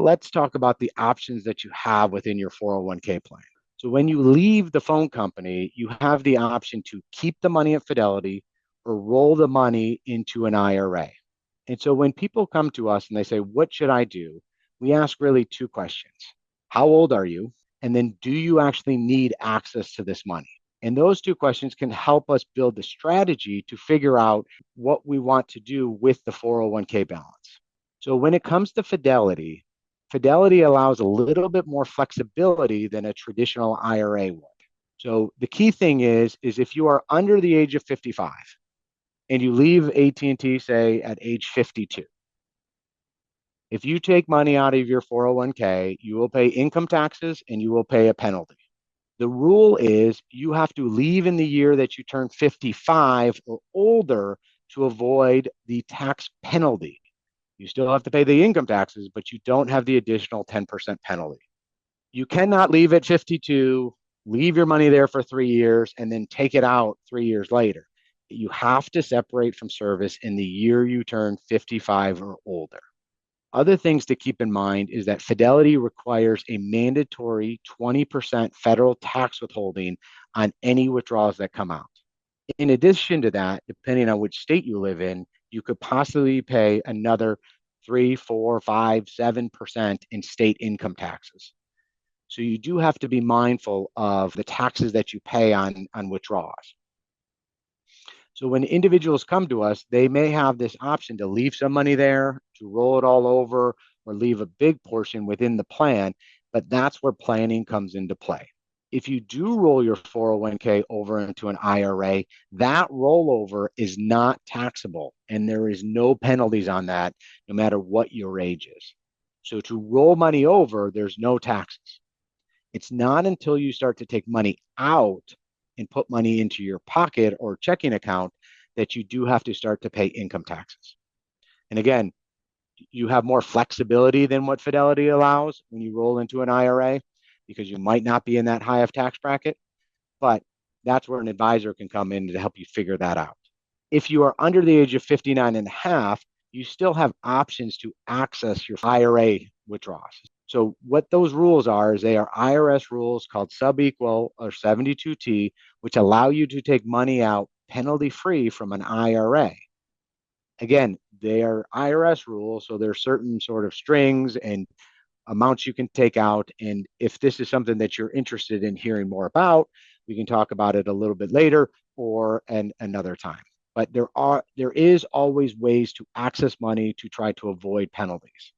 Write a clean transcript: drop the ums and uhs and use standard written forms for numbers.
let's talk about the options that you have within your 401k plan. So when you leave the phone company, you have the option to keep the money at Fidelity or roll the money into an IRA. And so when people come to us and they say, what should I do? We ask really two questions. How old are you? And then do you actually need access to this money? And those two questions can help us build the strategy to figure out what we want to do with the 401k balance. So when it comes to Fidelity, Fidelity allows a little bit more flexibility than a traditional IRA would. So the key thing is if you are under the age of 55 and you leave AT&T, say, at age 52, if you take money out of your 401k, you will pay income taxes and you will pay a penalty. The rule is you have to leave in the year that you turn 55 or older to avoid the tax penalty. You still have to pay the income taxes, but you don't have the additional 10% penalty. You cannot leave at 52, leave your money there for 3 years, and then take it out 3 years later. You have to separate from service in the year you turn 55 or older. Other things to keep in mind is that Fidelity requires a mandatory 20% federal tax withholding on any withdrawals that come out. In addition to that, depending on which state you live in, you could possibly pay another 3, 4, 5, 7% in state income taxes. So you do have to be mindful of the taxes that you pay on withdrawals. So when individuals come to us, they may have this option to leave some money there, to roll it all over, or leave a big portion within the plan, but that's where planning comes into play. If you do roll your 401k over into an IRA, that rollover is not taxable, and there is no penalties on that, no matter what your age is. So to roll money over, there's no taxes. It's not until you start to take money out and put money into your pocket or checking account that you do have to start to pay income taxes. And again, you have more flexibility than what Fidelity allows when you roll into an IRA because you might not be in that high of tax bracket, but that's where an advisor can come in to help you figure that out. If you are under the age of 59 and a half, you still have options to access your IRA withdrawals. So what those rules are is they are IRS rules called sub-equal or 72T, which allow you to take money out penalty-free from an IRA. Again, they are IRS rules, so there's certain sort of strings and amounts you can take out. And if this is something that you're interested in hearing more about, we can talk about it a little bit later or another time. But there is always ways to access money to try to avoid penalties.